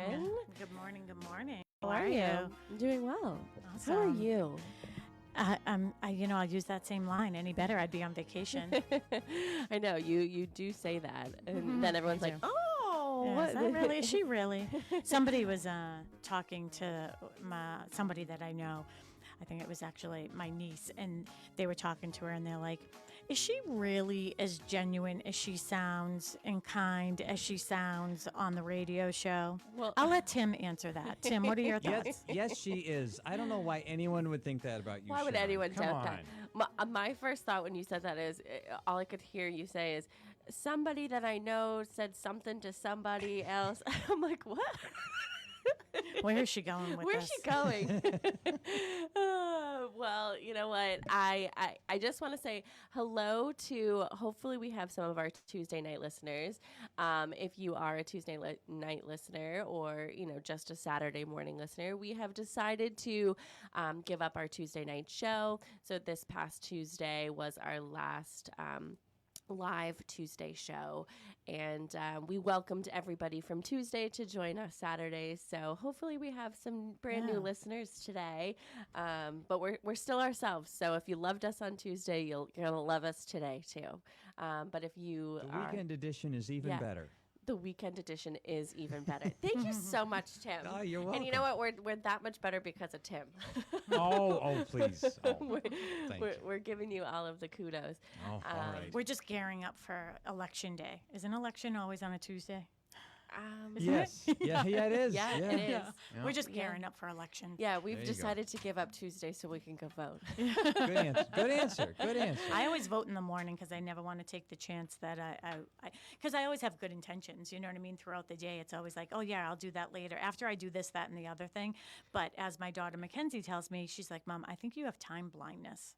Sharon. Good morning. Good morning. How are you? I'm doing well. Awesome. How are you? I'll use that same line. Any better, I'd be on vacation. I know you do say that, and then everyone's like, "Oh, Yeah, what? is that really? Is she really?" Somebody was talking to somebody that I know. I think it was actually my niece, and they were talking to her, and they're like, "Is she really as genuine as she sounds and kind as she sounds on the radio show?" Well, I'll let Tim answer that. Tim, what are your thoughts? Yes, she is. I don't know why anyone would think that about you. why would Sharon. anyone Come doubt on. that? My first thought when you said that is, all I could hear you say is, "Somebody that I know said something to somebody else." I'm like, what? Where is she going with Where's this? she going? Well, you know what? I just want to say hello to, hopefully we have some of our Tuesday night listeners. If you are a Tuesday night listener or, just a Saturday morning listener, we have decided to give up our Tuesday night show. So this past Tuesday was our last live Tuesday show, and we welcomed everybody from Tuesday to join us Saturdays. So hopefully we have some brand new listeners today, but we're still ourselves. So if you loved us on Tuesday, you're gonna love us today too. But if you The weekend edition is even better. The weekend edition is even better. Thank you so much, Tim. Oh, you're welcome. And you know what? We're that much better because of Tim. Please. Oh, thank you. We're giving you all of the kudos. Oh, all right. We're just gearing up for election day. Is an election always on a Tuesday? Yes. Yeah, it is. Yeah, it is. Yeah. We're just gearing up for election. Yeah, we've There you decided to give up Tuesday so we can go vote. Good answer. I always vote in the morning because I never want to take the chance that because I always have good intentions, you know what I mean? Throughout the day, it's always like, oh yeah, I'll do that later after I do this, that, and the other thing. But as my daughter Mackenzie tells me, she's like, Mom, I think you have time blindness.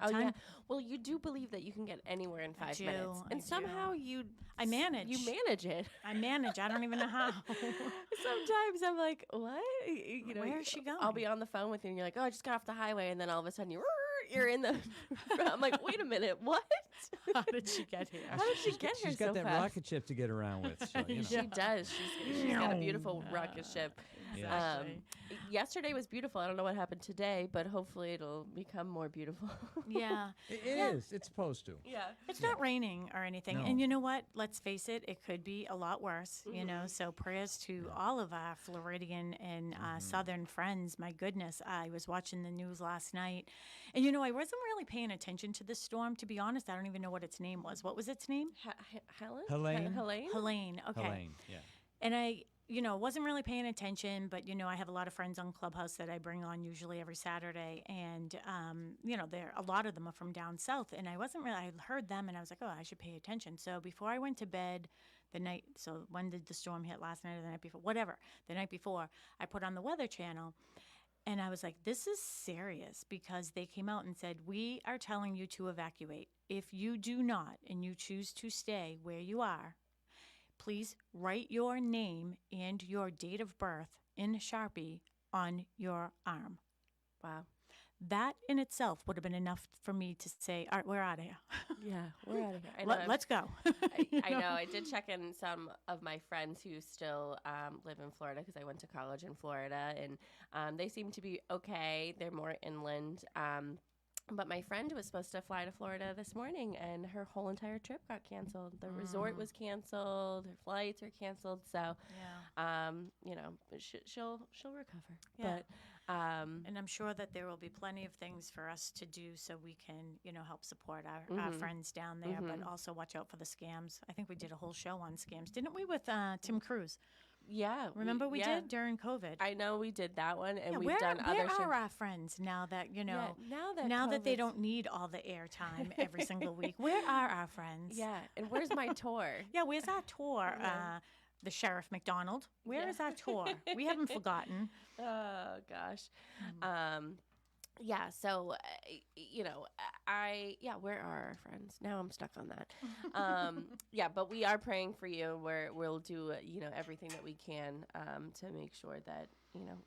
Yeah. Well, you do believe that you can get anywhere in 5 minutes, and somehow I manage. You manage it. I manage. I don't even know how. Sometimes I'm like, what? Where is she going? I'll be on the phone with you, and you're like, oh, I just got off the highway, and then all of a sudden you're in the. I'm like, wait a minute, what? How did she get here? How did she get here She's so got that fast? rocket ship to get around with. So, She does. She's got a beautiful rocket ship. Exactly. Yesterday was beautiful. I don't know what happened today, but hopefully it'll become more beautiful. Yeah. It is. It's supposed to. Yeah. It's not raining or anything. No. And you know what? Let's face it, it could be a lot worse, So prayers to all of our Floridian and Southern friends. My goodness, I was watching the news last night. And, I wasn't really paying attention to this storm. To be honest, I don't even know what its name was. What was its name? Helen? Helene? Helene. Okay. Helene, yeah. And I wasn't really paying attention, but, I have a lot of friends on Clubhouse that I bring on usually every Saturday. And, a lot of them are from down south. And I heard them and I was like, oh, I should pay attention. So before I went to bed so when did the storm hit, last night or the night before? Whatever. The night before, I put on the Weather Channel. And I was like, this is serious, because they came out and said, we are telling you to evacuate. If you do not and you choose to stay where you are, please write your name and your date of birth in Sharpie on your arm. Wow. That in itself would have been enough for me to say, all right, we're out of here. Yeah, we're out of here. Let's go. I know. I did check in some of my friends who still live in Florida, because I went to college in Florida, and they seem to be okay. They're more inland. But my friend was supposed to fly to Florida this morning, and her whole entire trip got canceled. The resort was canceled. Her flights were canceled. So, she'll recover. Yeah. But, and I'm sure that there will be plenty of things for us to do so we can, help support our friends down there, but also watch out for the scams. I think we did a whole show on scams, didn't we, with Tim Cruise? Yeah. Remember we did during COVID? I know we did that one, and we've where, done other shows. Where are our friends now that, now that they don't need all the airtime every single week? Where are our friends? Yeah, and where's my tour? Yeah, where's our tour? The Sheriff McDonald. Where is our tour? We haven't forgotten. Oh, gosh. Yeah, so, where are our friends? Now I'm stuck on that. But we are praying for you. We'll do, everything that we can to make sure that,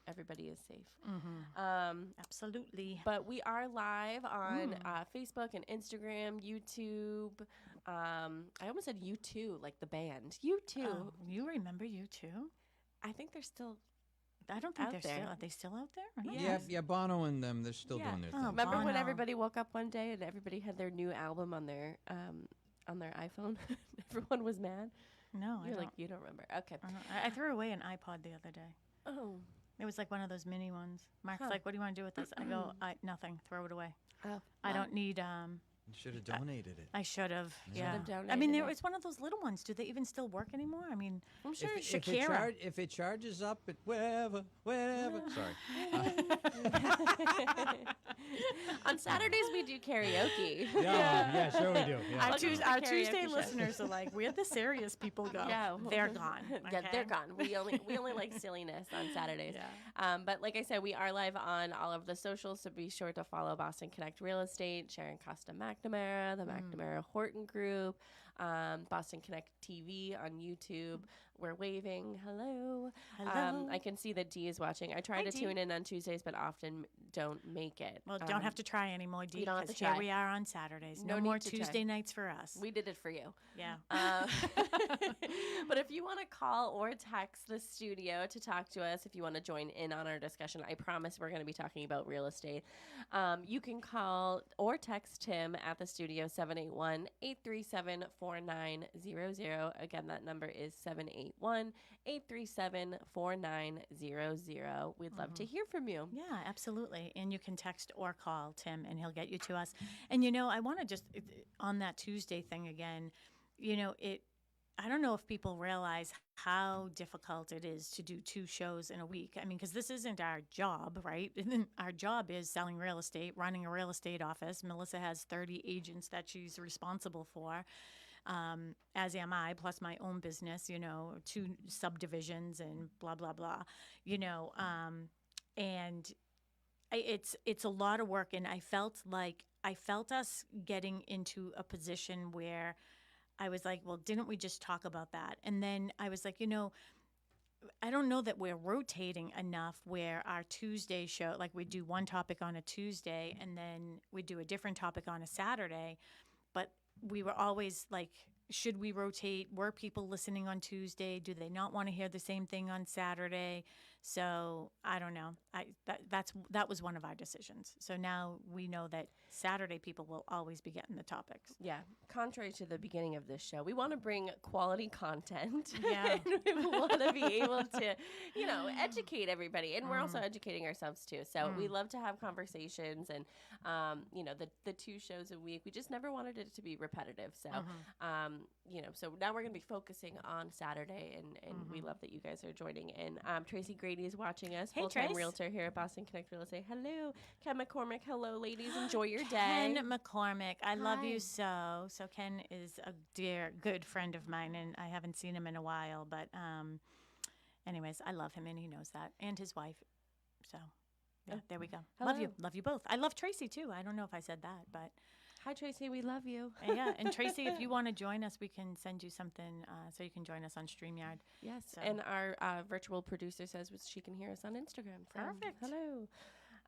everybody is safe. Absolutely. But we are live on Facebook and Instagram, YouTube. I almost said U2, like the band. U2. Oh, you remember U2? I think they're still I don't think out they're there. still. Are they still out there? I don't Yeah. know. Yeah, Bono and them, they're still Yeah. doing their Oh, thing. Remember when Bono. everybody woke up one day and everybody had their new album on their iPhone? Everyone was mad. No, I You're don't. like, you don't remember. Okay. I, don't. I threw away an iPod the other day. Oh. It was like one of those mini ones. Mark's Huh. like, "What do you want to do with this?" I go, "Nothing. Throw it away. Oh. I well, don't need." You should have donated it. I should have. Yeah. Yeah. Should have I mean, donated there it. it's one of those little ones. Do they even still work anymore? I mean, I'm sure Shakira. If it charges up at wherever. Sorry. on Saturdays we do karaoke. Yeah, sure we do. Yeah. our, Welcome to the our karaoke Tuesday show. listeners are like, "Where'd the serious people go?" Yeah. They're gone. Yeah, they're okay? gone. We only like silliness on Saturdays. Yeah. But like I said, we are live on all of the socials, so be sure to follow Boston Connect Real Estate, Sharon Costa McNamara, the McNamara Horton Group, Boston Connect TV on YouTube. We're waving. Hello. Hello. I can see that Dee is watching. I try Hi, to Dee. tune in on Tuesdays, but often don't make it. Well, don't have to try anymore, Dee. you don't have to 'cause here try. we are on Saturdays. No No, need more to try. Tuesday nights for us. We did it for you. Yeah. But if you want to call or text the studio to talk to us, if you want to join in on our discussion, I promise we're going to be talking about real estate. You can call or text Tim at the studio, 781-837-4900. Again, that number is 781-837-4900. We'd love to hear from you. Yeah, absolutely. And you can text or call Tim and he'll get you to us. And I want to just on that Tuesday thing again, I don't know if people realize how difficult it is to do 2 shows in a week. I mean, because this isn't our job, right? Our job is selling real estate, running a real estate office. Melissa has 30 agents that she's responsible for, as am I, plus my own business, 2 subdivisions and blah, blah, blah, and it's a lot of work. And I felt us getting into a position where I was like, well, didn't we just talk about that? And then I was like, I don't know that we're rotating enough where our Tuesday show, like we do one topic on a Tuesday and then we do a different topic on a Saturday. But we were always like, should we rotate? Were people listening on Tuesday? Do they not want to hear the same thing on Saturday? So I don't know. That was one of our decisions. So now we know that Saturday people will always be getting the topics. Yeah. Contrary to the beginning of this show, we want to bring quality content. Yeah. And we want to be able to, educate everybody. And we're also educating ourselves too. So we love to have conversations and, the 2 shows a week. We just never wanted it to be repetitive. So, so now we're going to be focusing on Saturday and we love that you guys are joining in. Tracy Grady is watching us, Hey, full-time Trace. realtor here at Boston Connect Real Estate. Hello. Ken McCormick. Hello, ladies. Enjoy your day. Ken McCormick, I love Hi. you so. So Ken is a dear, good friend of mine, and I haven't seen him in a while. But anyways, I love him, and he knows that, and his wife. So yeah, there we go. Love you both. I love Tracy too. I don't know if I said that, but Hi, Tracy. We love you. yeah. And Tracy, if you want to join us, we can send you something so you can join us on StreamYard. Yes, So- and our virtual producer says she can hear us on Instagram. So, Perfect. Hello.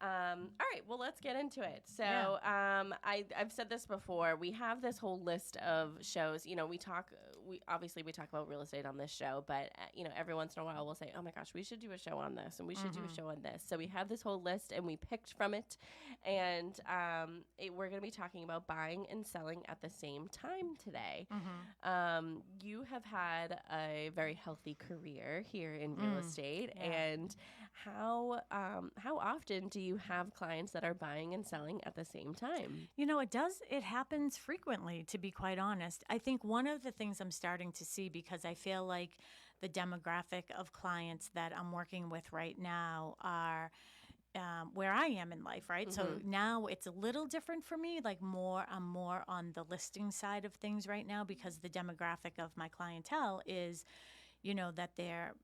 All right, well, let's get into it. So, Yeah. I've said this before. We have this whole list of shows. We talk about real estate on this show, but every once in a while we'll say, "Oh my gosh, we should do a show on this, and we should do a show on this." So we have this whole list, and we picked from it, and we're going to be talking about buying and selling at the same time today. You have had a very healthy career here in real estate, yeah. and how often do you have clients that are buying and selling at the same time? It happens frequently, to be quite honest. I think one of the things I'm starting to see, because I feel like the demographic of clients that I'm working with right now are where I am in life, right? So now it's a little different for me. Like I'm more on the listing side of things right now, because the demographic of my clientele is, that they're,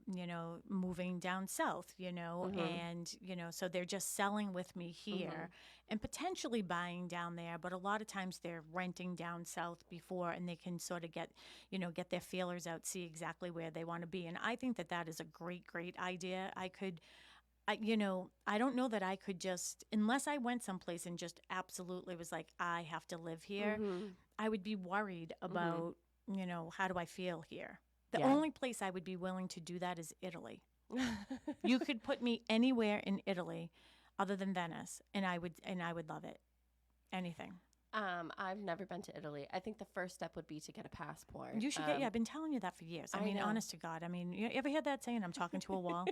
moving down south, and, so they're just selling with me here and potentially buying down there. But a lot of times they're renting down south before, and they can sort of get their feelers out, see exactly where they want to be. And I think that is a great, great idea. I don't know that I could just, unless I went someplace and just absolutely was like, I have to live here, I would be worried about, how do I feel here? The Yeah. only place I would be willing to do that is Italy. You could put me anywhere in Italy other than Venice, and I would love it. Anything. I've never been to Italy. I think the first step would be to get a passport. You should get. Yeah, I've been telling you that for years. I I mean, know. honest to God. I mean, you ever hear that saying? I'm talking to a wall.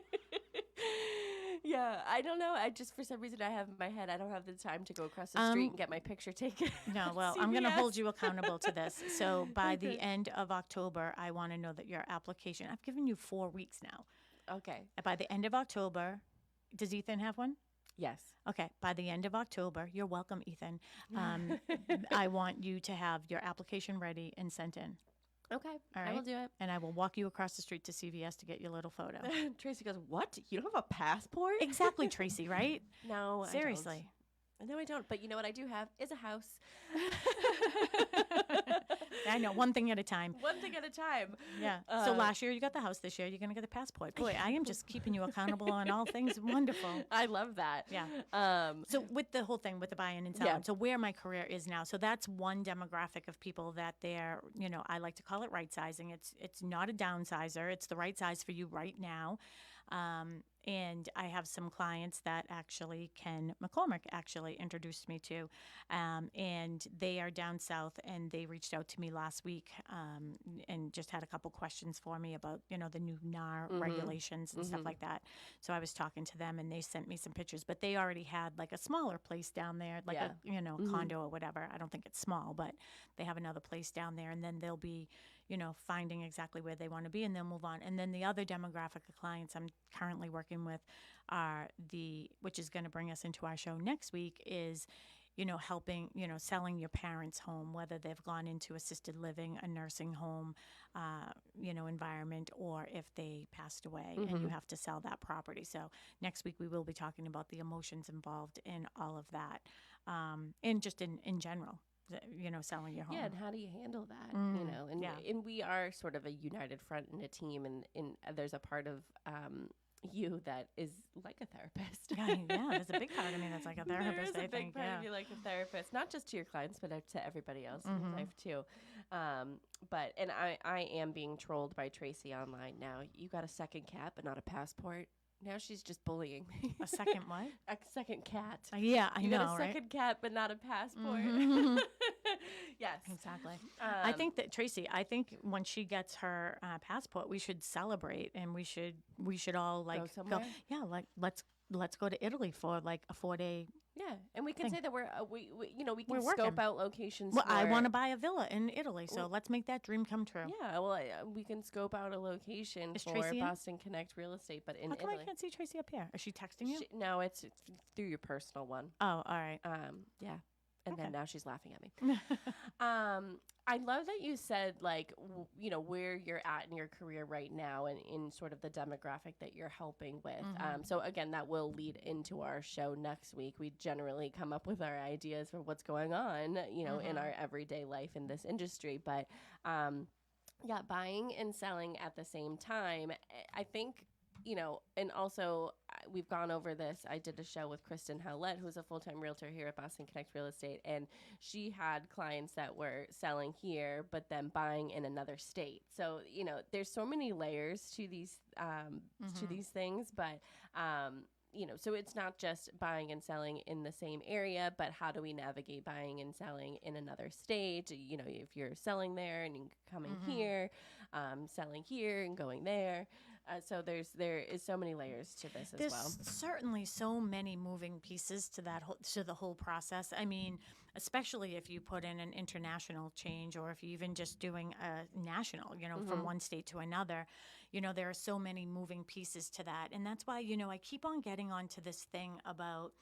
Yeah, I don't know. I just, for some reason, I have in my head, I don't have the time to go across the street and get my picture taken. No, well, I'm going to hold you accountable to this. So by the end of October, I want to know that your application. I've given you 4 weeks now. Okay. By the end of October, does Ethan have one? Yes. Okay, by the end of October, you're welcome, Ethan. I want you to have your application ready and sent in. Okay. All right. I will do it. And I will walk you across the street to CVS to get your little photo. Tracy goes, "What? You don't have a passport?" Exactly, Tracy, right? No, Seriously. No, I don't. But you know what I do have is a house. I know, one thing at a time. One thing at a time. Yeah. So last year you got the house. This year you're going to get the passport. Boy, I am just keeping you accountable on all things. Wonderful. I love that. Yeah. So with the whole thing with the buy-in and sell-in, Yeah. so where my career is now, so that's one demographic of people that they're, I like to call it right sizing. It's not a downsizer. It's the right size for you right now. And I have some clients that actually Ken McCormick actually introduced me to, and they are down south, and they reached out to me last week and just had a couple questions for me about, the new NAR regulations and stuff like that. So I was talking to them, and they sent me some pictures, but they already had like a smaller place down there, like a condo or whatever. I don't think it's small, but they have another place down there, and then they'll be finding exactly where they want to be, and they'll move on. And then the other demographic of clients I'm currently working with are which is going to bring us into our show next week, is, helping, selling your parents' home, whether they've gone into assisted living, a nursing home, environment, or if they passed away and you have to sell that property. So next week we will be talking about the emotions involved in all of that, and just in general. Selling your home. Yeah, and how do you handle that? And we are sort of a united front and a team, and there's a part of you that is like a therapist. Yeah, there's a big part of me that's like a therapist. There is a big part of you like a therapist, not just to your clients, but to everybody else in life too. But I am being trolled by Tracy online now. You got a second cat, but not a passport. Now she's just bullying me. A second what? A second cat. Yeah, I know, You got a right? second cat, but not a passport. Yes. Exactly. I think that Tracy, when she gets her passport, we should celebrate, and we should all Go somewhere? Yeah, like let's go to Italy for like a 4-day. Yeah, and we can say that we We're can scope working. out locations. Well, I for- want to buy a villa in Italy, so let's make that dream come true. Yeah, well, we can scope out a location Is for Tracy in? Boston Connect Real Estate, but in How come Italy. I can't see Tracy up here? Is she texting you? No, it's through your personal one. Oh, all right. Yeah. And Okay. then now she's laughing at me. I love that you said, like, where you're at in your career right now, and in sort of the demographic that you're helping with. So again, that will lead into our show next week. We generally come up with our ideas for what's going on, in our everyday life in this industry. But yeah, buying and selling at the same time, I think, and also we've gone over this. I did a show with Kristen Howlett, who's a full-time realtor here at Boston Connect Real Estate, and she had clients that were selling here, but then buying in another state. So, there's so many layers to these things, but so it's not just buying and selling in the same area, but how do we navigate buying and selling in another state? If you're selling there and you're coming here, selling here and going there. So there is so many layers to this as well. There's certainly so many moving pieces to the whole process. I mean, especially if you put in an international change, or if you're even just doing a national, from one state to another, there are so many moving pieces to that. And that's why, I keep on getting onto this thing about,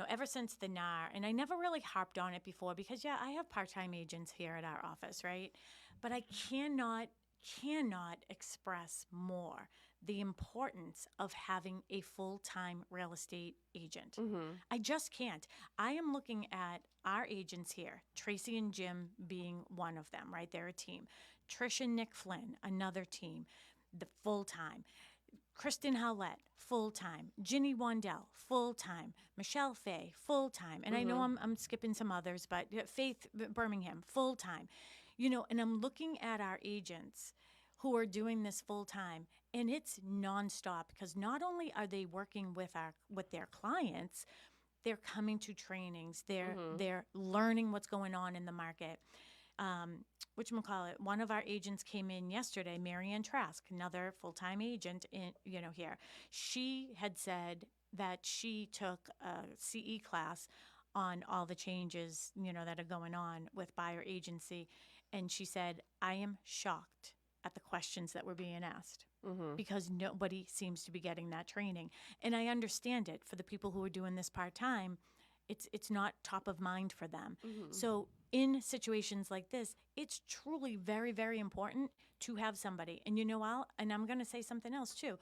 ever since the NAR, and I never really harped on it before because, I have part-time agents here at our office, right? But I cannot express more the importance of having a full-time real estate agent. I just can't. I am looking at our agents here, Tracy and Jim being one of them, right? They're a team. Trish and Nick Flynn, another team, the full-time. Kristen Howlett, full-time. Ginny Wandell, full-time. Michelle Fay, full-time. And I know I'm skipping some others, but Faith Birmingham, full-time. And I'm looking at our agents who are doing this full time, and it's nonstop because not only are they working with their clients, they're coming to trainings, they're learning what's going on in the market. Whatchamacallit, one of our agents came in yesterday, Marianne Trask, another full-time agent here. She had said that she took a CE class on all the changes, that are going on with buyer agency. And she said, I am shocked at the questions that were being asked because nobody seems to be getting that training. And I understand it. For the people who are doing this part-time, it's not top of mind for them. So in situations like this, it's truly very, very important to have somebody. And I'm going to say something else too.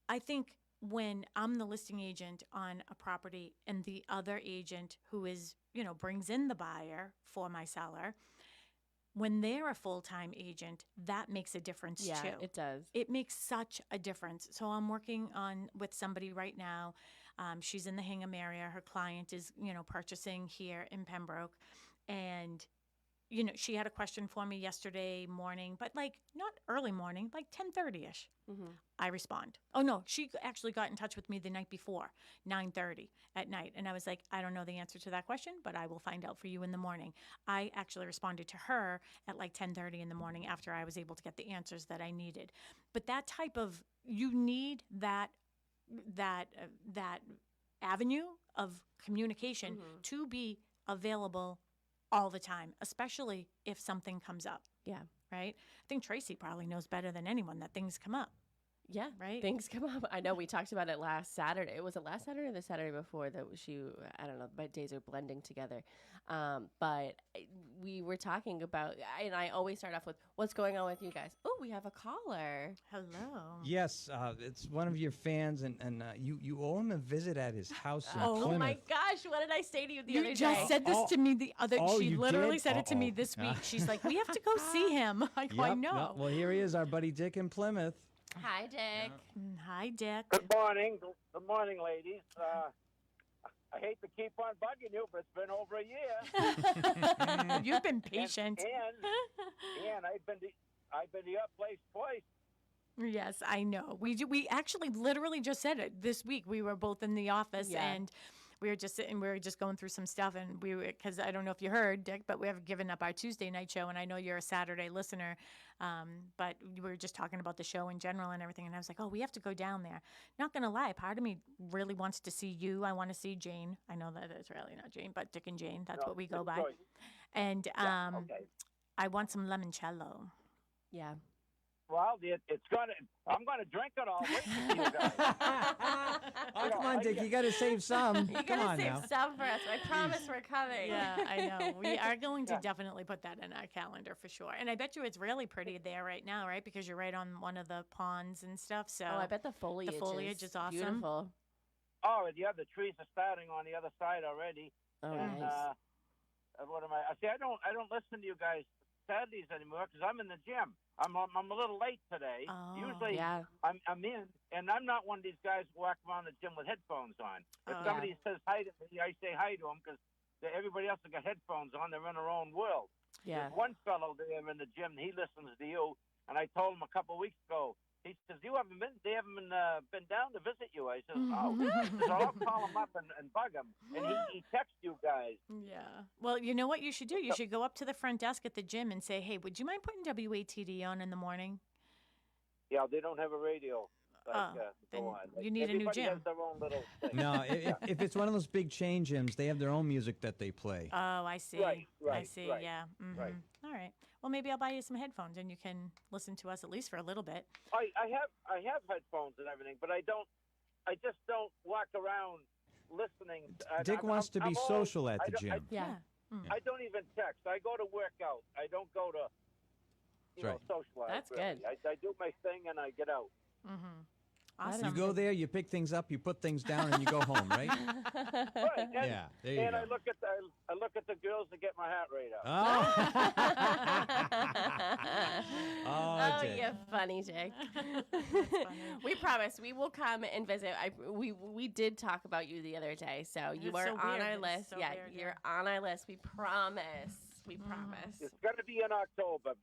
I think when I'm the listing agent on a property and the other agent who is, brings in the buyer for my seller, when they're a full-time agent, that makes a difference too. Yeah, it does. It makes such a difference. So I'm working with somebody right now. She's in the Hingham area. Her client is, purchasing here in Pembroke. And, she had a question for me yesterday morning, but not early morning, 10:30ish. I respond. Oh, no, she actually got in touch with me the night before, 9:30 at night. And I was like, I don't know the answer to that question, but I will find out for you in the morning. I actually responded to her at 10:30 in the morning after I was able to get the answers that I needed. But that type of, you need that avenue of communication to be available all the time, especially if something comes up. Yeah. Right? I think Tracy probably knows better than anyone that things come up. Yeah, right. Things come up. I know we talked about it last Saturday. Was it last Saturday or the Saturday before that I don't know, my days are blending together. But we were talking about, and I always start off with, what's going on with you guys? Oh, we have a caller. Hello. Yes, it's one of your fans, and you owe him a visit at his house in Plymouth. Oh my gosh, what did I say to you the other day? You just said this to me she you literally did? said it to me this week. She's like, we have to go see him. I go, I Yep, know. yep. Well, here he is, our buddy Dick in Plymouth. Hi, Dick. Hi, Dick. Good morning. Good morning, ladies. I hate to keep on bugging you, but it's been over a year. You've been patient. And I've been to your place twice. Yes, I know. We actually literally just said it this week. We were both in the office and we were just sitting, we were just going through some stuff, and because I don't know if you heard, Dick, but we have given up our Tuesday night show, and I know you're a Saturday listener, but we were just talking about the show in general and everything, and I was like, oh, we have to go down there. Not going to lie, part of me really wants to see you. I want to see Jane. I know that it's really not Jane, but Dick and Jane, that's what we go by. Choice. And Okay. I want some limoncello. Yeah. Well, I'm gonna drink it all. Wait to see you guys. Oh, come on, Dick, you got to save some. You Come gotta on save now. some for us. I promise we're coming. Yeah, I know. We are going to definitely put that in our calendar for sure. And I bet you it's really pretty there right now, right? Because you're right on one of the ponds and stuff. So Oh, I bet the foliage is awesome. Beautiful. Oh, yeah, the trees are starting on the other side already. Oh, And nice. what am I? See, I don't listen to you guys Saturdays anymore because I'm in the gym. I'm a little late today. Oh, Usually yeah. I'm in, and I'm not one of these guys who walk around the gym with headphones on. If somebody says hi to me, I say hi to them because everybody else has got headphones on. They're in their own world. Yeah. There's one fellow there in the gym. He listens to you, and I told him a couple of weeks ago. He says, they haven't been down to visit you. I says, no. So I'll call him up and bug him. And he texts you guys. Yeah. Well, you know what you should do? You should go up to the front desk at the gym and say, hey, would you mind putting WATD on in the morning? Yeah, they don't have a radio. Then go on. you need a new Everybody gym. has their own little thing. No, if it's one of those big chain gyms, they have their own music that they play. Oh, I see. Right, I see, right, yeah. Mm-hmm. right. All right. Well, maybe I'll buy you some headphones and you can listen to us at least for a little bit. I have headphones and everything, but I just don't walk around listening. Dick wants to be I'm old. social at the gym. Yeah. I don't even text. I go to work out. I don't go to socialize. That's really. good. I do my thing and I get out. Mm-hmm. You Awesome. go there, you pick things up, you put things down, and you go home, right? Right. And, Yeah, there you and go. I look at the girls to get my heart rate up. Oh, Oh, Dick. you're funny, Dick. funny. We promise we will come and visit. We did talk about you the other day, so you It's are so on weird. our It's list. so Yeah, weird, you're on our list. We promise. We promise. It's going to be in October.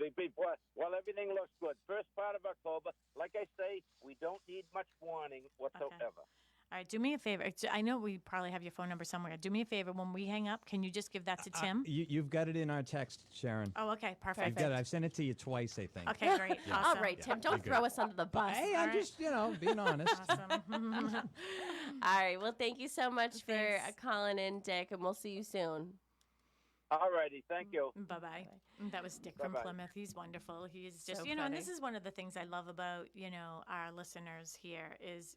Well, everything looks good. First part of October. Like I say, we don't need much warning whatsoever. All right, do me a favor. I know we probably have your phone number somewhere. Do me a favor. When we hang up, can you just give that to Tim? You've got it in our text, Sharon. Oh, okay, perfect. You've got it. I've sent it to you twice, I think. Okay, great. Awesome. All right, Tim, don't throw us under the bus. Hey, I'm just, being honest. Awesome. All right. Well, thank you so much for Thanks. calling in, Dick, and we'll see you soon. All righty. Thank you. Bye-bye. That was Dick from Bye-bye. Plymouth. He's wonderful. He's just, So and this funny. is one of the things I love about, our listeners here is,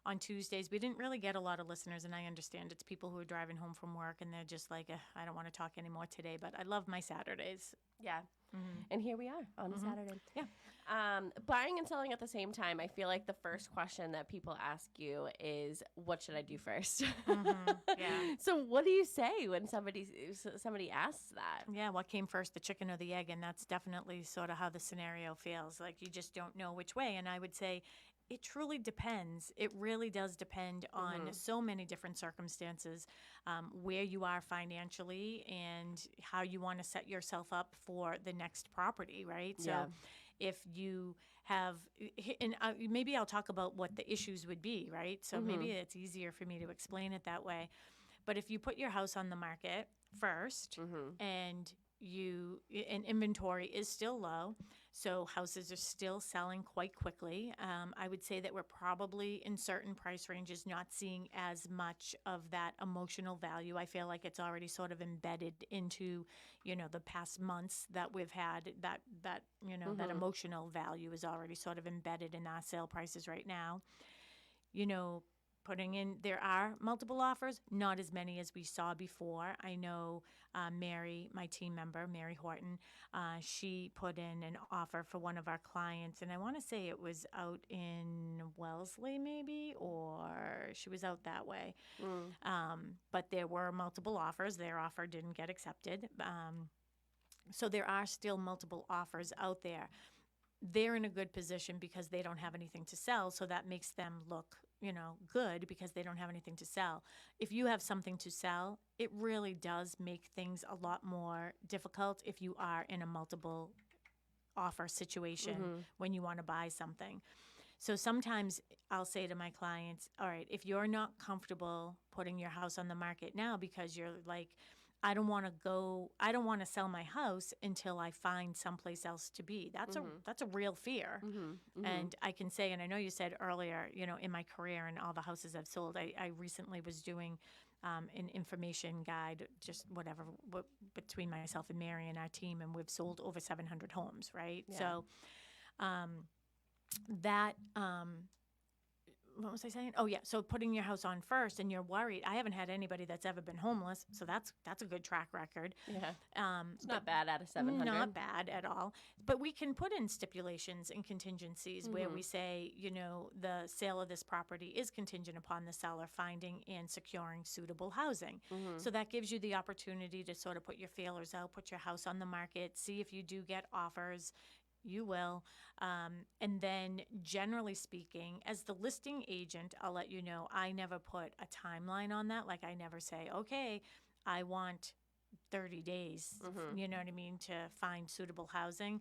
on Tuesdays, we didn't really get a lot of listeners, and I understand it's people who are driving home from work, and they're just like, I don't want to talk anymore today, but I love my Saturdays. Yeah. And here we are on a Saturday. Yeah. Buying and selling at the same time. I feel like the first question that people ask you is, "What should I do first?" Yeah. So, what do you say when somebody asks that? Yeah, what came first, the chicken or the egg? And that's definitely sort of how the scenario feels. Like you just don't know which way. And I would say it truly depends. It really does depend on so many different circumstances, where you are financially and how you want to set yourself up for the next property, right? Yeah. So if you have, and maybe I'll talk about what the issues would be, right? So maybe it's easier for me to explain it that way. But if you put your house on the market first and inventory is still low, so houses are still selling quite quickly. I would say that we're probably in certain price ranges not seeing as much of that emotional value. I feel like it's already sort of embedded into, the past months that we've had. That that emotional value is already sort of embedded in our sale prices right now. Putting in, there are multiple offers, not as many as we saw before. I know Mary, my team member, Mary Horton, she put in an offer for one of our clients, and I want to say it was out in Wellesley maybe, or she was out that way. But there were multiple offers. Their offer didn't get accepted. So there are still multiple offers out there. They're in a good position because they don't have anything to sell, so that makes them look good because they don't have anything to sell. If you have something to sell, it really does make things a lot more difficult if you are in a multiple offer situation when you want to buy something. So sometimes I'll say to my clients, all right, if you're not comfortable putting your house on the market now because you're like, I don't want to sell my house until I find someplace else to be. That's a real fear. And I can say, and I know you said earlier, in my career and all the houses I've sold, I recently was doing an information guide, just whatever, between myself and Mary and our team, and we've sold over 700 homes, right? Yeah. So that what was I saying? Oh yeah, so putting your house on first, and you're worried. I haven't had anybody that's ever been homeless, so that's a good track record. Yeah. It's not bad out of 700. Not bad at all. But we can put in stipulations and contingencies where we say, the sale of this property is contingent upon the seller finding and securing suitable housing. So that gives you the opportunity to sort of put your feelers out, put your house on the market, see if you do get offers. You will. And then generally speaking, as the listing agent, I'll let you know, I never put a timeline on that. Like I never say, okay, I want 30 days, you know what I mean, to find suitable housing.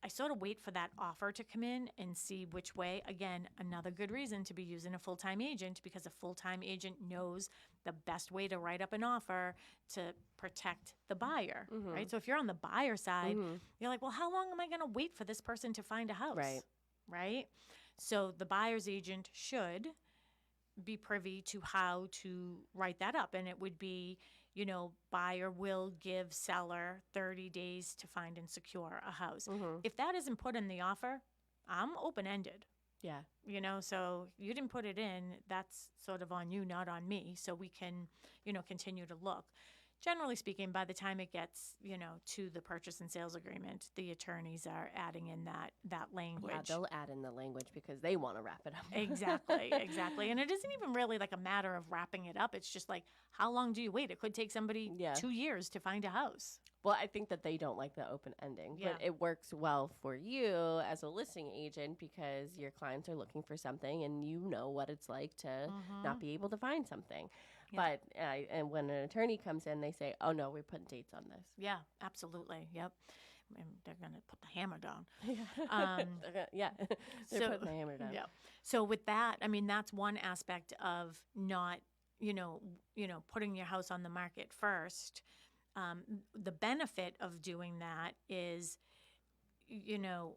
I sort of wait for that offer to come in and see which way. Again, another good reason to be using a full-time agent, because a full-time agent knows the best way to write up an offer to protect the buyer, right? So if you're on the buyer side, you're like, well, how long am I going to wait for this person to find a house? Right? So the buyer's agent should be privy to how to write that up. And it would be, buyer will give seller 30 days to find and secure a house. If that isn't put in the offer, I'm open-ended. Yeah. So you didn't put it in, that's sort of on you, not on me. So we can, continue to look. Generally speaking, by the time it gets, to the purchase and sales agreement, the attorneys are adding in that language. Yeah, they'll add in the language because they want to wrap it up. Exactly. And it isn't even really like a matter of wrapping it up. It's just like, how long do you wait? It could take somebody 2 years to find a house. Well, I think that they don't like the open ending, but it works well for you as a listing agent because your clients are looking for something and you know what it's like to not be able to find something. Yeah. But and when an attorney comes in, they say, "Oh no, we're putting dates on this." Yeah, absolutely. Yep. And they're going to put the hammer down. Yeah, they're So, putting the hammer down. yeah. So with that, I mean, that's one aspect of not, putting your house on the market first. The benefit of doing that is, you know,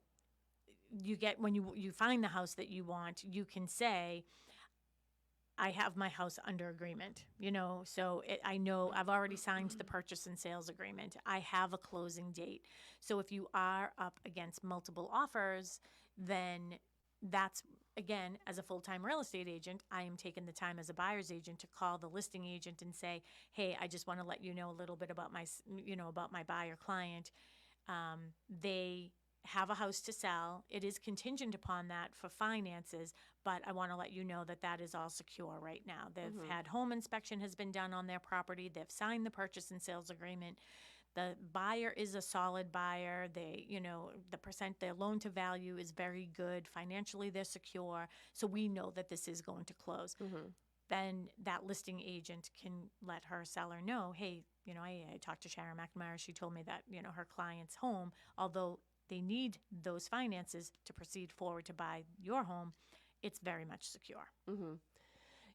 you get when you find the house that you want, you can say, I have my house under agreement, so I know I've already signed the purchase and sales agreement. I have a closing date. So if you are up against multiple offers, then that's, again, as a full-time real estate agent, I am taking the time as a buyer's agent to call the listing agent and say, hey, I just want to let you know a little bit about about my buyer client. They have a house to sell. It is contingent upon that for finances, but I want to let you know that that is all secure right now. They've had home inspection has been done on their property. They've signed the purchase and sales agreement. The buyer is a solid buyer. They, their loan to value is very good. Financially, they're secure. So we know that this is going to close. Then that listing agent can let her seller know, hey, I talked to Sharon McNamara. She told me that, her client's home, although they need those finances to proceed forward to buy your home, it's very much secure.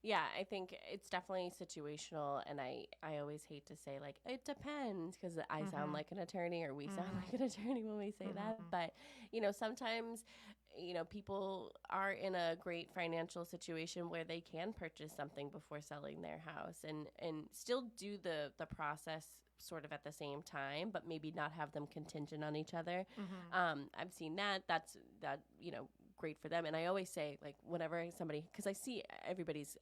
Yeah, I think it's definitely situational, and I always hate to say, like, it depends, because I sound like an attorney, or we sound like an attorney when we say that, but, sometimes, people are in a great financial situation where they can purchase something before selling their house, and still do the process sort of at the same time, but maybe not have them contingent on each other. I've seen that's great for them. And I always say, like, whenever somebody, because I see everybody's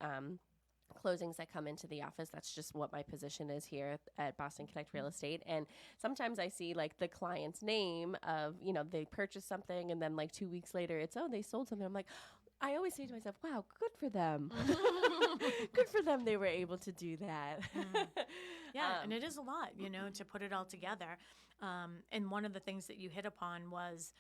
closings that come into the office, that's just what my position is here at Boston Connect Real Estate. And sometimes I see, like, the client's name of, they purchased something, and then like 2 weeks later it's, oh, they sold something. I'm like, I always say to myself, wow, good for them. Good for them, they were able to do that. Yeah, and it is a lot, to put it all together. And one of the things that you hit upon was,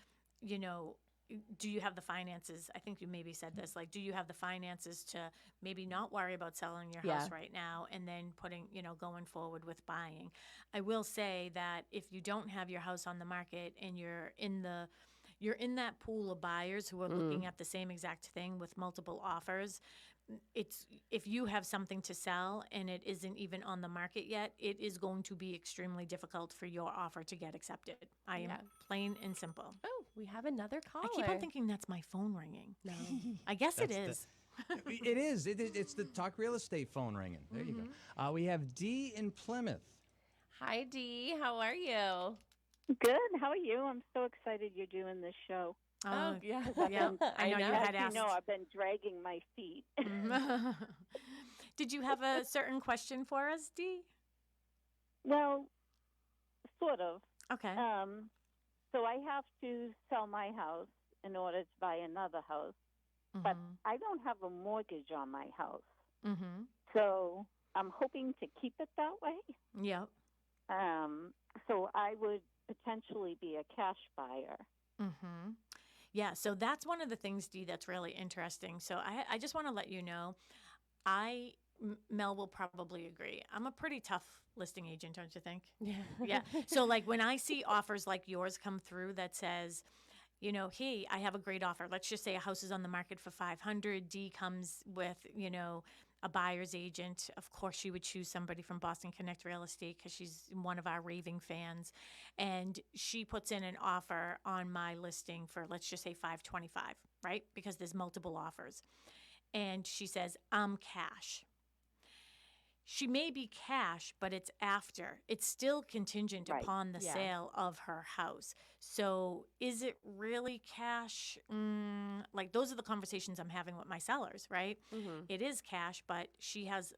do you have the finances? I think you maybe said this, like, do you have the finances to maybe not worry about selling your house right now, and then going forward with buying? I will say that if you don't have your house on the market and you're in that pool of buyers who are looking at the same exact thing with multiple offers, it's, if you have something to sell and it isn't even on the market yet, it is going to be extremely difficult for your offer to get accepted. I am plain and simple. Oh, we have another caller. I keep on thinking that's my phone ringing. No. I guess it That's is. It is. It's the Talk Real Estate phone ringing. There you go. We have Dee in Plymouth. Hi, Dee. How are you? Good. How are you? I'm so excited you're doing this show. Oh, yeah. Yeah, I know you As had asked. you know, I've been dragging my feet. Did you have a certain question for us, Dee? Well, sort of. Okay. So I have to sell my house in order to buy another house, but I don't have a mortgage on my house. So I'm hoping to keep it that way. Yep. So I would potentially be a cash buyer. Yeah, so that's one of the things, Dee, that's really interesting. So I just want to let you know, Mel will probably agree. I'm a pretty tough listing agent, don't you think? Yeah. Yeah. So, like, when I see offers like yours come through that says, hey, I have a great offer. Let's just say a house is on the market for $500. Dee comes with, a buyer's agent. Of course, she would choose somebody from Boston Connect Real Estate because she's one of our raving fans. And she puts in an offer on my listing for, let's just say, $525, right? Because there's multiple offers. And she says, I'm cash. She may be cash, but it's after. It's still contingent upon the sale of her house. So is it really cash? Like, those are the conversations I'm having with my sellers, right? It is cash, but she has,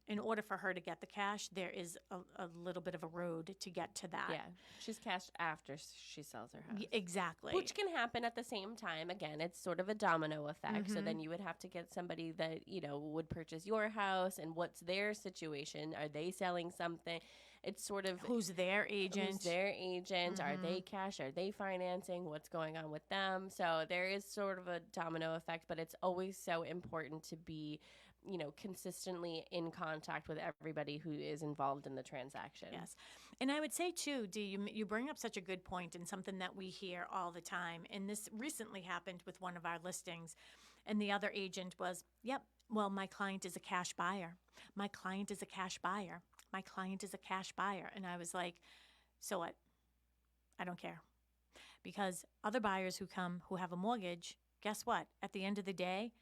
in order for her to get the cash, there is a little bit of a road to get to that. Yeah. She's cashed after she sells her house. Exactly. Which can happen at the same time. Again, it's sort of a domino effect. So then you would have to get somebody that, would purchase your house, and what's their situation? Are they selling something? it's sort of who's their agent. Who's their agent? Are they cash? Are they financing? What's going on with them? So there is sort of a domino effect, but it's always so important to be, consistently in contact with everybody who is involved in the transaction. Yes. And I would say, too, Dee, you bring up such a good point and something that we hear all the time. And this recently happened with one of our listings. And the other agent was, yep, well, my client is a cash buyer. My client is a cash buyer. My client is a cash buyer. And I was like, so what? I don't care. Because other buyers who come who have a mortgage, guess what? At the end of the day,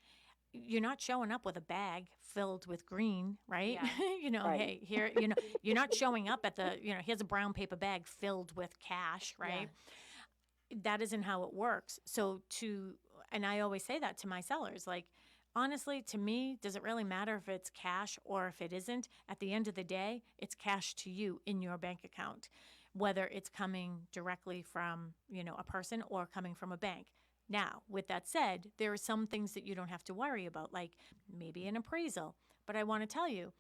you're not showing up with a bag filled with green, right? Yeah. Right. Hey, here, you're not showing up at the, here's a brown paper bag filled with cash, right? Yeah. That isn't how it works. So and I always say that to my sellers, like, honestly, to me, does it really matter if it's cash or if it isn't? At the end of the day, it's cash to you in your bank account, whether it's coming directly from, a person or coming from a bank. Now, with that said, there are some things that you don't have to worry about, like maybe an appraisal. But I want to tell you,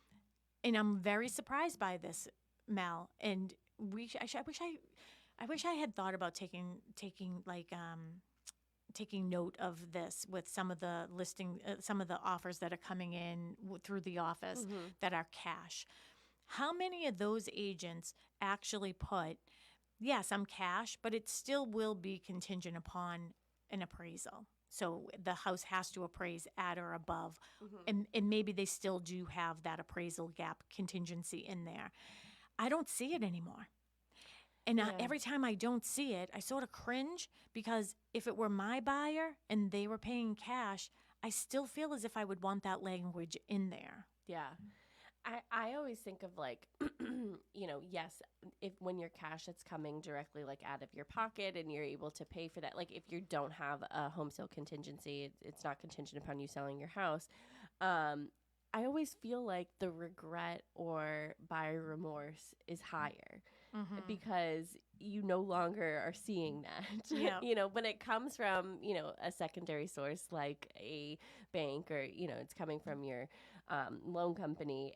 and I'm very surprised by this, Mel, and I wish I had thought about taking note of this with some of the some of the offers that are coming in through the office that are cash. How many of those agents actually put, yes, I'm cash, but it still will be contingent upon an appraisal? So the house has to appraise at or above, and maybe they still do have that appraisal gap contingency in there. I don't see it anymore. And every time I don't see it, I sort of cringe, because if it were my buyer and they were paying cash, I still feel as if I would want that language in there. Yeah. I always think of like, yes, if when you're cash, it's coming directly like out of your pocket and you're able to pay for that. Like if you don't have a home sale contingency, it's not contingent upon you selling your house. I always feel like the regret or buyer remorse is higher because you no longer are seeing that. Yeah. When it comes from, a secondary source like a bank, or, it's coming from your loan company,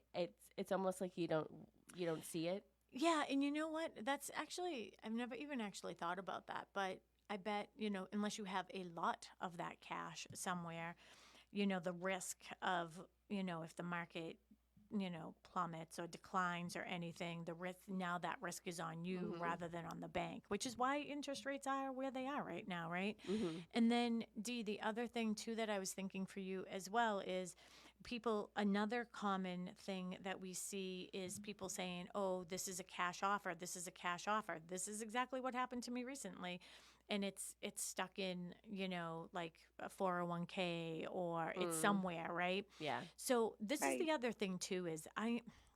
it's almost like you don't see it. Yeah, and you know what? That's actually, I've never even actually thought about that, but I bet, unless you have a lot of that cash somewhere, the risk of, if the market, plummets or declines or anything, that risk is on you rather than on the bank, which is why interest rates are where they are right now, right? And then, Dee, the other thing too that I was thinking for you as well is another common thing that we see is people saying, oh, this is a cash offer, this is a cash offer. This is exactly what happened to me recently. And it's stuck in, like a 401k or it's somewhere, right? Yeah. So this is the other thing too, is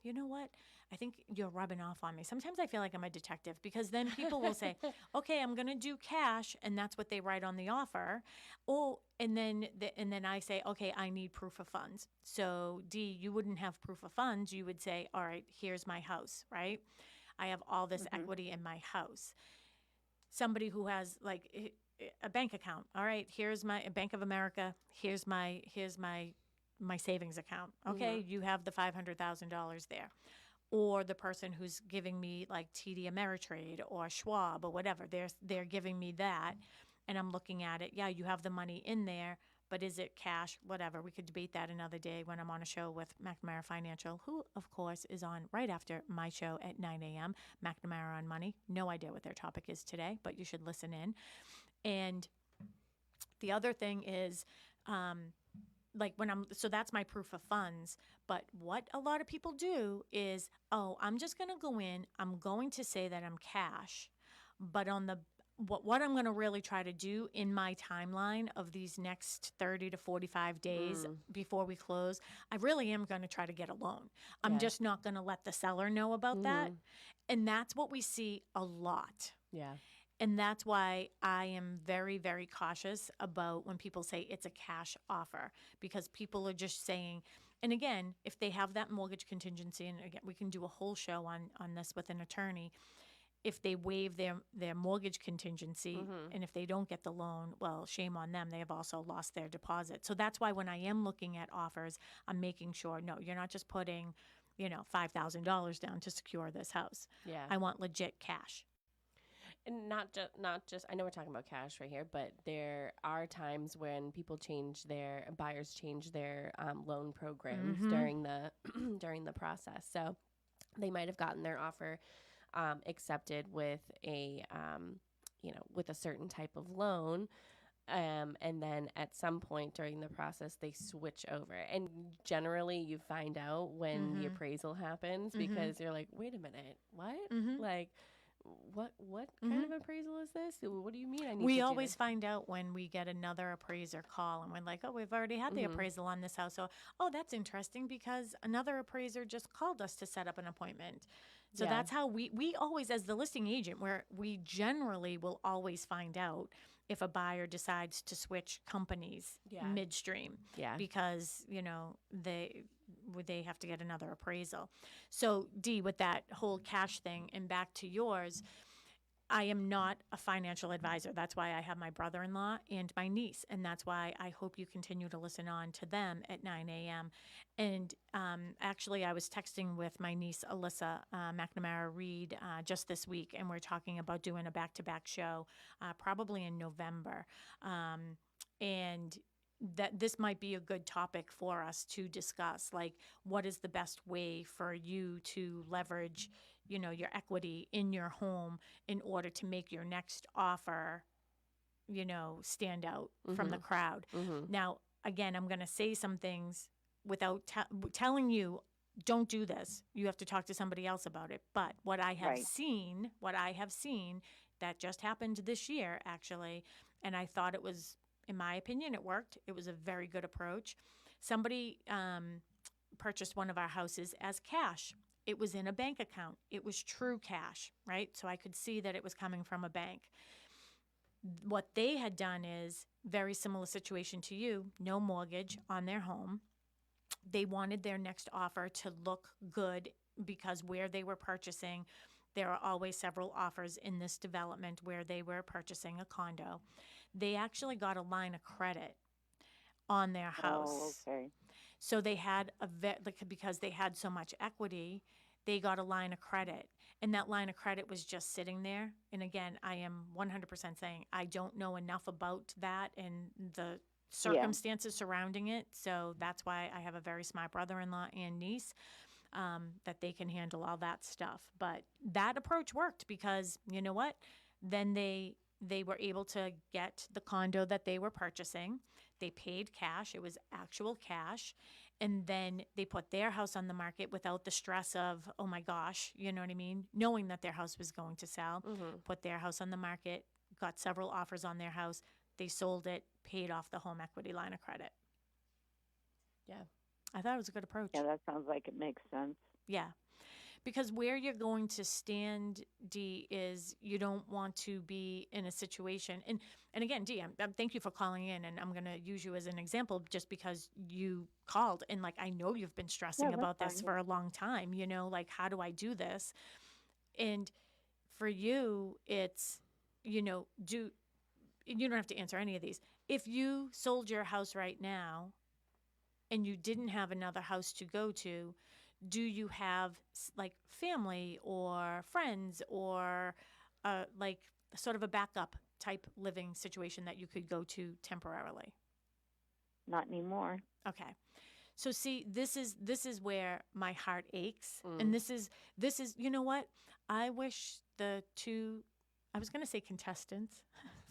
you know what? I think you're rubbing off on me. Sometimes I feel like I'm a detective, because then people will say, okay, I'm going to do cash. And that's what they write on the offer. Oh, and then I say, okay, I need proof of funds. So Dee, you wouldn't have proof of funds. You would say, all right, here's my house, right? I have all this equity in my house. Somebody who has like a bank account. All right, here's my Bank of America. Here's my savings account. Okay, you have the $500,000 there. Or the person who's giving me like TD Ameritrade or Schwab or whatever, they're giving me that, and I'm looking at it. Yeah, you have the money in there, but is it cash? Whatever. We could debate that another day when I'm on a show with McNamara Financial, who, of course, is on right after my show at 9 a.m., McNamara on Money. No idea what their topic is today, but you should listen in. And the other thing is, so that's my proof of funds. But what a lot of people do is, oh, I'm just going to go in, I'm going to say that I'm cash, but on what I'm going to really try to do in my timeline of these next 30 to 45 days before we close, I really am going to try to get a loan. I'm just not going to let the seller know about that. And that's what we see a lot. Yeah. And that's why I am very, very cautious about when people say it's a cash offer, because people are just saying, and again, if they have that mortgage contingency, and again, we can do a whole show on this with an attorney, if they waive their mortgage contingency and if they don't get the loan, well, shame on them. They have also lost their deposit. So that's why when I am looking at offers, I'm making sure, no, you're not just putting, $5,000 down to secure this house. Yeah. I want legit cash. And not just I know we're talking about cash right here, but there are times when buyers change their loan programs during the during the process. So they might have gotten their offer accepted with with a certain type of loan. And then at some point during the process, they switch over. And generally, you find out when the appraisal happens because you're like, wait a minute, what? Like, what kind of appraisal is this? What do you mean I need to We do always this? find out when we get another appraiser call and we're like, oh, we've already had the appraisal on this house. So, oh, that's interesting because another appraiser just called us to set up an appointment. So Yeah. that's how we always, as the listing agent, where we generally will always find out if a buyer decides to switch companies midstream Yeah. because, they have to get another appraisal. So, Dee, with that whole cash thing and back to yours, I am not a financial advisor. That's why I have my brother-in-law and my niece, and that's why I hope you continue to listen on to them at 9 a.m. And actually, I was texting with my niece, Alyssa McNamara Reed, just this week, and we're talking about doing a back-to-back show probably in November. And that this might be a good topic for us to discuss, like what is the best way for you to leverage your equity in your home in order to make your next offer stand out from the crowd. Now, again, I'm going to say some things without telling you don't do this. You have to talk to somebody else about it. But what I have seen that just happened this year actually, and I thought it was, in my opinion, it worked. It was a very good approach. Somebody purchased one of our houses as cash. It was in a bank account. It was true cash, right? So I could see that it was coming from a bank. What they had done is very similar situation to you, no mortgage on their home. They wanted their next offer to look good because where they were purchasing, there are always several offers in this development where they were purchasing a condo. They actually got a line of credit on their house. Oh, okay. So they had because they had so much equity, they got a line of credit. And that line of credit was just sitting there. And again, I am 100% saying I don't know enough about that and the circumstances surrounding it. So that's why I have a very smart brother-in-law and niece that they can handle all that stuff. But that approach worked because you know what? Then they were able to get the condo that they were purchasing. They paid cash. It was actual cash. And then they put their house on the market without the stress of, oh my gosh, you know what I mean? Knowing that their house was going to sell, put their house on the market, got several offers on their house. They sold it, paid off the home equity line of credit. Yeah. I thought it was a good approach. Yeah, that sounds like it makes sense. Yeah. Because where you're going to stand, Dee, is you don't want to be in a situation. And again, Dee, thank you for calling in, and I'm going to use you as an example just because you called. And, I know you've been stressing about this for a long time, how do I do this? And for you, it's, you don't have to answer any of these. If you sold your house right now and you didn't have another house to go to, do you have family or friends or sort of a backup type living situation that you could go to temporarily? Not anymore. Okay. So see, this is where my heart aches. And this is you know what? I wish the two, I was going to say contestants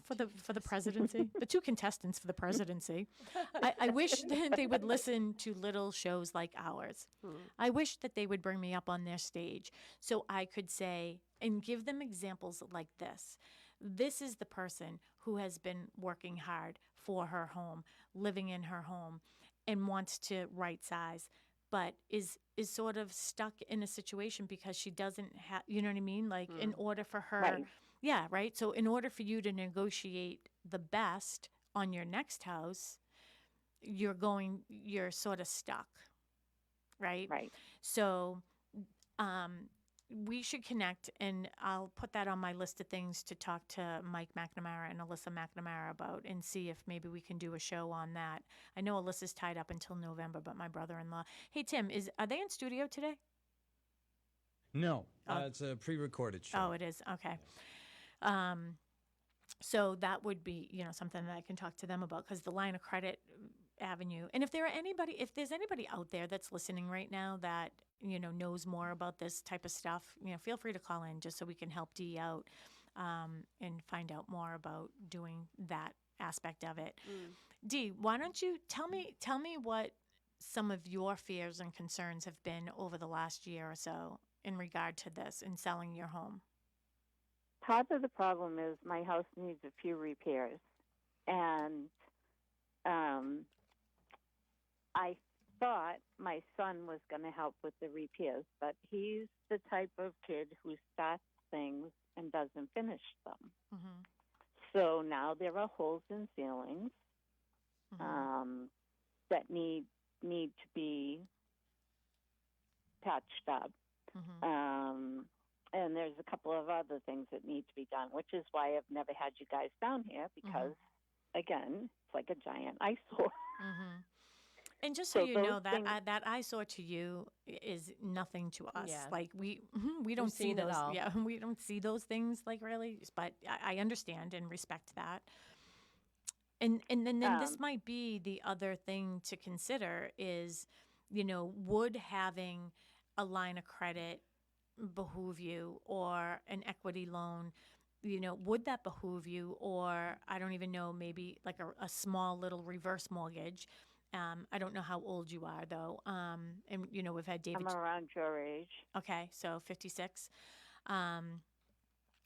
for the presidency, the two contestants for the presidency. I wish that they would listen to little shows like ours. I wish that they would bring me up on their stage so I could say and give them examples like this. This is the person who has been working hard for her home, living in her home, and wants to right size, but is sort of stuck in a situation because she doesn't have, you know what I mean? In order for her, Right. Yeah, right? So in order for you to negotiate the best on your next house, you're sort of stuck, right? Right. So we should connect, and I'll put that on my list of things to talk to Mike McNamara and Alyssa McNamara about and see if maybe we can do a show on that. I know Alyssa's tied up until November, but my brother-in-law. Hey, Tim, are they in studio today? No, it's a pre-recorded show. Oh, it is. Okay. So that would be, something that I can talk to them about, because the line of credit avenue. And if there's anybody out there that's listening right now that, knows more about this type of stuff, feel free to call in just so we can help Dee out, and find out more about doing that aspect of it. Dee, why don't you tell me what some of your fears and concerns have been over the last year or so in regard to this and selling your home? Part of the problem is my house needs a few repairs, and I thought my son was going to help with the repairs, but he's the type of kid who starts things and doesn't finish them. Mm-hmm. So now there are holes in ceilings that need to be patched up. And there's a couple of other things that need to be done, which is why I've never had you guys down here, because, again, it's like a giant eyesore. And just so you know, things, that eyesore to you is nothing to us. Yeah. Like we don't see those. Yeah, we don't see those things like really. But I understand and respect that. And then this might be the other thing to consider is, would having a line of credit behoove you, or an equity loan, would that behoove you? Or I don't even know, maybe like a small little reverse mortgage. I don't know how old you are though. And we've had David. I'm around your age. Okay, so 56.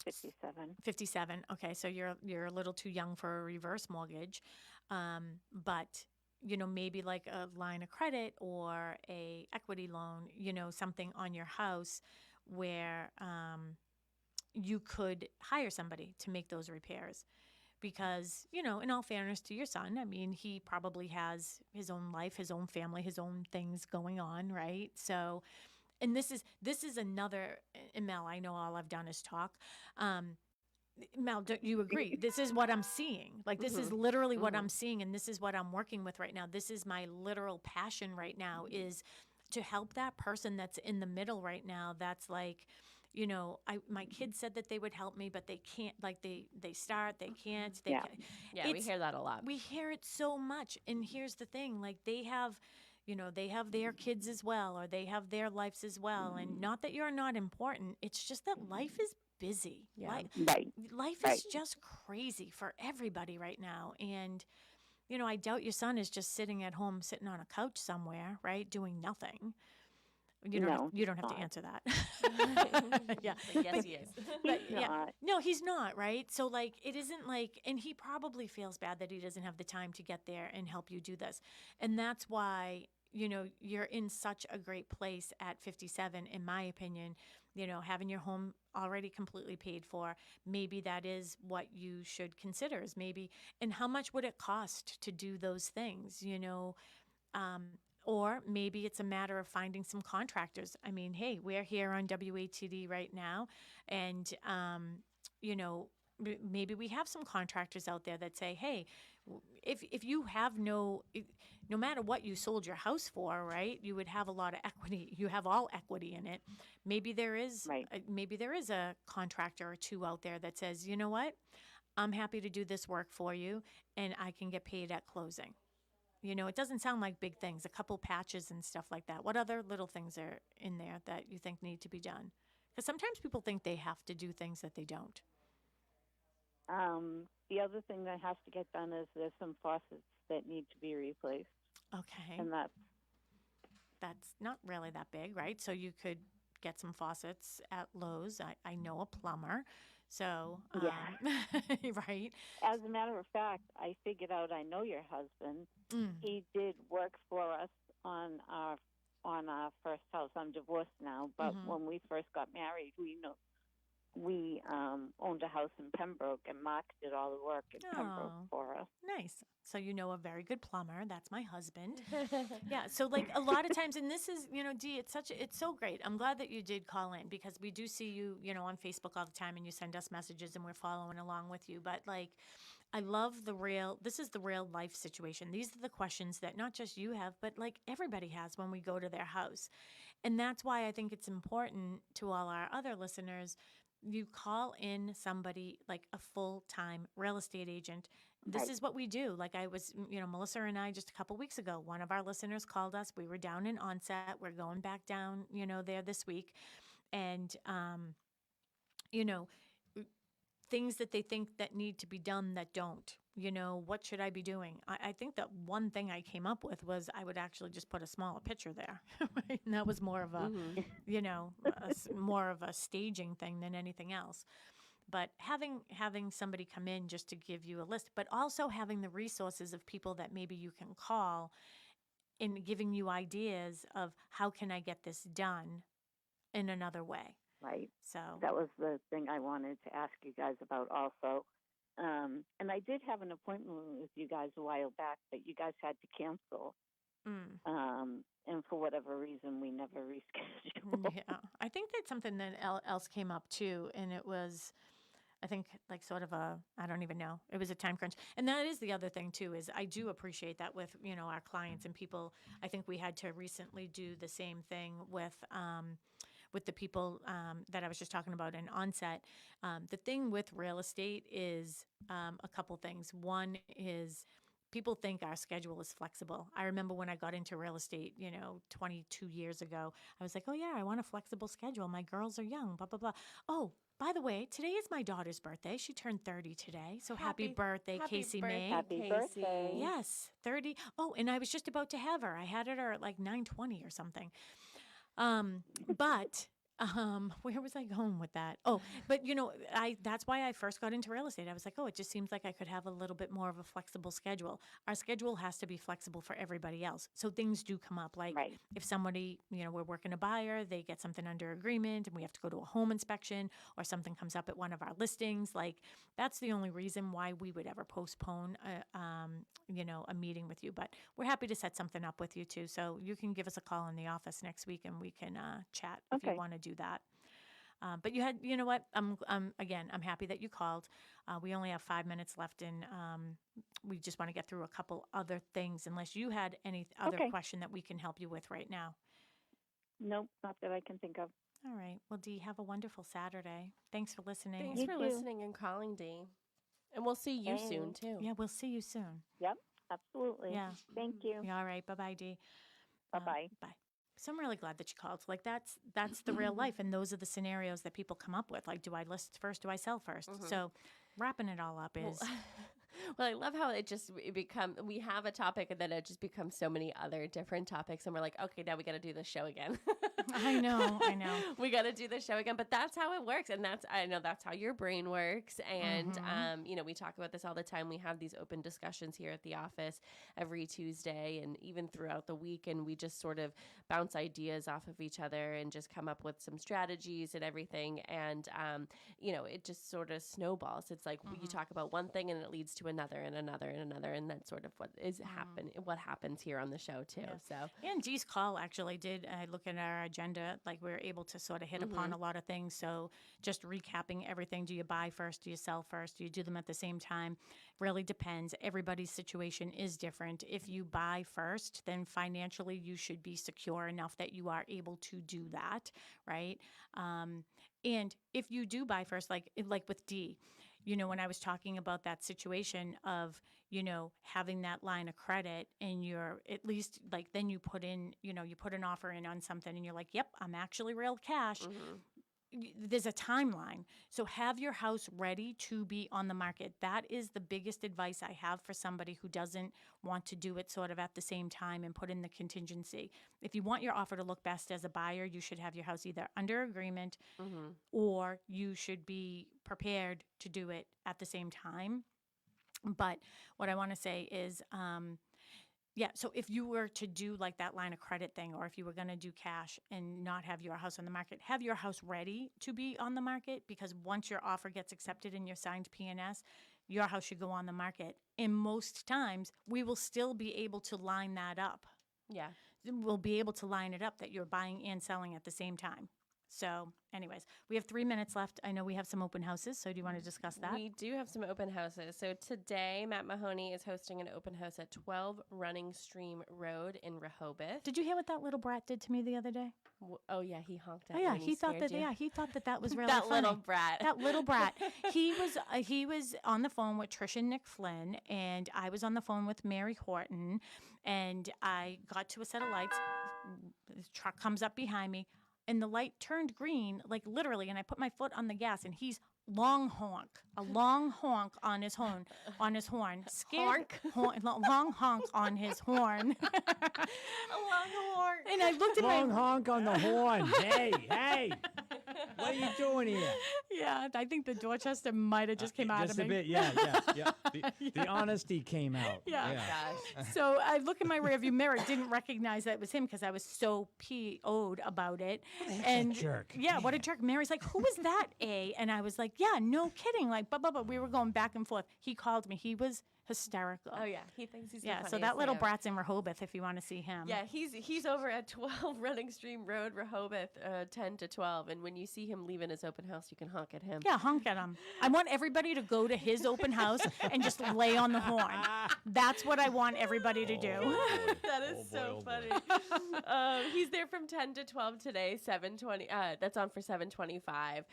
57. 57. Okay, so you're a little too young for a reverse mortgage. But maybe like a line of credit or a equity loan, something on your house where you could hire somebody to make those repairs. Because, in all fairness to your son, I mean, he probably has his own life, his own family, his own things going on, right? So, and this is another, and Mel, I know all I've done is talk. Mel, don't you agree? This is what I'm seeing. Like, this is literally what I'm seeing, and this is what I'm working with right now. This is my literal passion right now, is to help that person that's in the middle right now. That's like, my kids said that they would help me, but they can't. Like they start, they can't. Yeah, we hear that a lot. We hear it so much. And here's the thing: like they have their kids as well, or they have their lives as well. And not that you're not important. It's just that life is busy. Yeah. Life is just crazy for everybody right now. And I doubt your son is just sitting at home, sitting on a couch somewhere, right, doing nothing. You don't have to answer that. Yeah. Yes, he is. But, yeah. No, he's not, right? So, like, it isn't like, and he probably feels bad that he doesn't have the time to get there and help you do this. And that's why, you're in such a great place at 57, in my opinion, having your home already completely paid for. Maybe that is what you should consider, is maybe, and how much would it cost to do those things, or maybe it's a matter of finding some contractors. I mean, hey, we're here on WATD right now, and, maybe we have some contractors out there that say, hey, if you have no matter what you sold your house for, right, you would have a lot of equity. You have all equity in it. Maybe there is a contractor or two out there that says, you know what, I'm happy to do this work for you, and I can get paid at closing. It doesn't sound like big things, a couple patches and stuff like that. What other little things are in there that you think need to be done? Because sometimes people think they have to do things that they don't. The other thing that has to get done is there's some faucets that need to be replaced. Okay. And that's not really that big, right? So you could get some faucets at Lowe's. I know a plumber. So, right. As a matter of fact, I figured out I know your husband. He did work for us on our first house. I'm divorced now, but when we first got married, we owned a house in Pembroke, and Mark did all the work in Pembroke for us. Nice. So you know a very good plumber. That's my husband. Yeah. So like a lot of times, and this is, Dee, it's so great. I'm glad that you did call in, because we do see you, on Facebook all the time, and you send us messages and we're following along with you. But like, I love this is the real life situation. These are the questions that not just you have, but like everybody has when we go to their house. And that's why I think it's important to all our other listeners. You call in somebody like a full-time real estate agent. This is what we do. Like Melissa and I just a couple weeks ago, one of our listeners called us. We were down in Onset. We're going back down, there this week. And, you know, things that they think that need to be done that don't. What should I be doing? I think that one thing I came up with was I would actually just put a smaller picture there. Right? And that was more of a, more of a staging thing than anything else. But having somebody come in just to give you a list, but also having the resources of people that maybe you can call and giving you ideas of how can I get this done in another way. Right. So that was the thing I wanted to ask you guys about also. And I did have an appointment with you guys a while back, but you guys had to cancel. And for whatever reason, we never rescheduled. Yeah, I think that something that else came up too, and it was, I think, like sort of I don't even know. It was a time crunch. And that is the other thing too, is I do appreciate that with, our clients and people. I think we had to recently do the same thing with the people that I was just talking about in Onset. The thing with real estate is a couple things. One is people think our schedule is flexible. I remember when I got into real estate, 22 years ago, I was like, oh yeah, I want a flexible schedule. My girls are young, blah, blah, blah. Oh, by the way, today is my daughter's birthday. She turned 30 today. So happy birthday, Casey May. Happy birthday. Yes, 30. Oh, and I was just about to have her. I had her at like 9:20 or something. But where was I going with that? Oh, but that's why I first got into real estate. I was like, oh, it just seems like I could have a little bit more of a flexible schedule. Our schedule has to be flexible for everybody else. So things do come up. Like if somebody, we're working a buyer, they get something under agreement and we have to go to a home inspection, or something comes up at one of our listings. Like that's the only reason why we would ever postpone a meeting with you. But we're happy to set something up with you too. So you can give us a call in the office next week and we can chat if you want to do that. But you know what? I'm happy that you called. We only have 5 minutes left, and we just want to get through a couple other things. Unless you had any other question that we can help you with right now. Nope, not that I can think of. All right. Well, Dee, have a wonderful Saturday. Thanks for listening. Thanks for listening and calling, Dee. And we'll see you soon too. Yeah, we'll see you soon. Yep, absolutely. Yeah. Thank you. Yeah, all right. Bye-bye, Dee. Bye-bye. Bye. So I'm really glad that you called. Like that's the real life, and those are the scenarios that people come up with. Like, do I list first? Do I sell 1st? So wrapping it all up is. Well, I love how we have a topic and then it just becomes so many other different topics. And we're like, okay, now we got to do this show again. I know. We got to do this show again, but that's how it works. And I know that's how your brain works. And, we talk about this all the time. We have these open discussions here at the office every Tuesday and even throughout the week. And we just sort of bounce ideas off of each other and just come up with some strategies and everything. And, it just sort of snowballs. It's like you talk about one thing and it leads to another and another and another, and that's sort of what happens here on the show too. Yeah. So and Dee's call actually did look at our agenda, like we were able to sort of hit upon a lot of things. So just recapping everything: do you buy first? Do you sell first? Do you do them at the same time? Really depends. Everybody's situation is different. If you buy first, then financially you should be secure enough that you are able to do that, right? And if you do buy first, like with Dee, when I was talking about that situation of, having that line of credit and you're at least like, then you put in, you put an offer in on something and you're like, yep, I'm actually real cash. There's a timeline. So have your house ready to be on the market. That is the biggest advice I have for somebody who doesn't want to do it sort of at the same time and put in the contingency. If you want your offer to look best as a buyer, you should have your house either under agreement or you should be prepared to do it at the same time. But what I want to say is, so if you were to do like that line of credit thing, or if you were going to do cash and not have your house on the market, have your house ready to be on the market, because once your offer gets accepted and you're signed P&S, your house should go on the market. And most times we will still be able to line that up. yeah. We'll be able to line it up that you're buying and selling at the same time. So, anyways, we have 3 minutes left. I know we have some open houses, so do you want to discuss that? We do have some open houses. So today, Matt Mahoney is hosting an open house at 12 Running Stream Road in Rehoboth. Did you hear what that little brat did to me the other day? Oh yeah, he honked at Oh yeah, me. he thought that. Yeah, he thought that was really that funny. little brat. That little brat. He was on the phone with Trish and Nick Flynn, and I was on the phone with Mary Horton, and I got to a set of lights. The truck comes up behind me, and the light turned green, like literally, and I put my foot on the gas, and he's a long honk on his horn, scared long honk on his horn. A long horn. And I looked at Long honk on the horn. Hey, what are you doing here? Yeah, I think the Dorchester might have just came out Just of a me. bit, yeah. The honesty came out. Yeah. Oh, gosh. So I look in my rearview mirror, didn't recognize that it was him because I was so PO'd about it. And jerk. Yeah, what a jerk. Mary's like, who was that, A? And I was like, yeah, no kidding. Like, we were going back and forth. He called me. He was hysterical. Oh yeah, he thinks he's the Yeah, so funniest that little thing ever. brat's in Rehoboth if you want to see him. Yeah, he's over at 12 Running Stream Road, Rehoboth, 10 to 12. And when you see him leaving his open house, you can honk at him. Yeah, honk at him. I want everybody to go to his open house and just lay on the horn. That's what I want everybody to do. That is so funny. He's there from 10 to 12 today, 7:20. That's on for 7:25.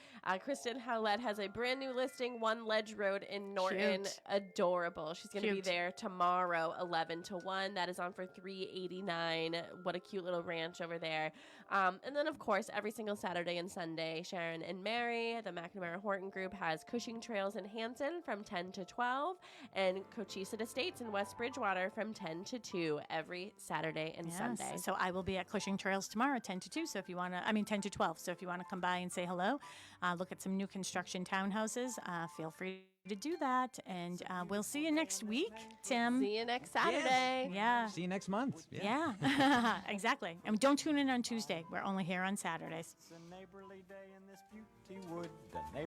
Kristen Howlett has a brand new listing, One Ledge Road in Norton. Cute. Adorable. She's going to be Cute. there tomorrow, 11 to 1. That is on for $389. What a cute little ranch over there. And then, of course, every single Saturday and Sunday, Sharon and Mary, the McNamara Horton Group, has Cushing Trails in Hanson from 10 to 12 and Cochise Estates in West Bridgewater from 10 to 2 every Saturday and Yes. Sunday. So I will be at Cushing Trails tomorrow, 10 to 2. So if you want to, 10 to 12. So if you want to come by and say hello, look at some new construction townhouses, feel free to do that. And we'll see you next week, Tim. See you next Saturday. Yeah. See you next month. Yeah, exactly. And don't tune in on Tuesday. We're only here on Saturdays. It's a neighborly day in this beauty wood. The